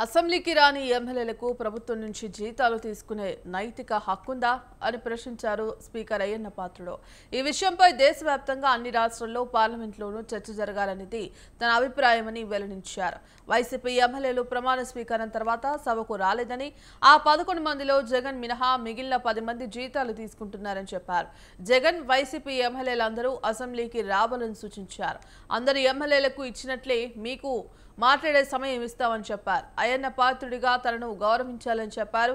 అసెంబ్లీకి రాని ఎమ్మెల్యేలకు ప్రభుత్వం నుంచి జీతాలు తీసుకునే నైతిక హక్కుందా అని ప్రశ్నించారు స్పీకర్ అయ్యన్న పాత్రుడు. ఈ విషయంపై దేశవ్యాప్తంగా అన్ని రాష్ట్రాల్లో పార్లమెంట్లోనూ చర్చ జరగాలనేది తన అభిప్రాయమని వెల్లడించారు. వైసీపీ ఎమ్మెల్యేలు ప్రమాణ స్వీకారం తర్వాత సభకు రాలేదని, ఆ 11 మందిలో జగన్ మినహా మిగిలిన 10 మంది జీతాలు తీసుకుంటున్నారని చెప్పారు. జగన్ వైసీపీ ఎమ్మెల్యేలందరూ అసెంబ్లీకి రావాలని సూచించారు. అందరు ఎమ్మెల్యేలకు ఇచ్చినట్లే మీకు మాట్లాడే సమయం ఇస్తామని చెప్పారు. అయ్యన్న పాత్రుడిగా తనను గౌరవించాలని చెప్పారు.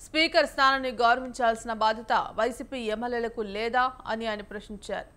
స్పీకర్ స్థానాన్ని గౌరవించాల్సిన బాధ్యత వైసీపీ ఎమ్మెల్యేలకు లేదా అని ఆయన ప్రశ్నించారు.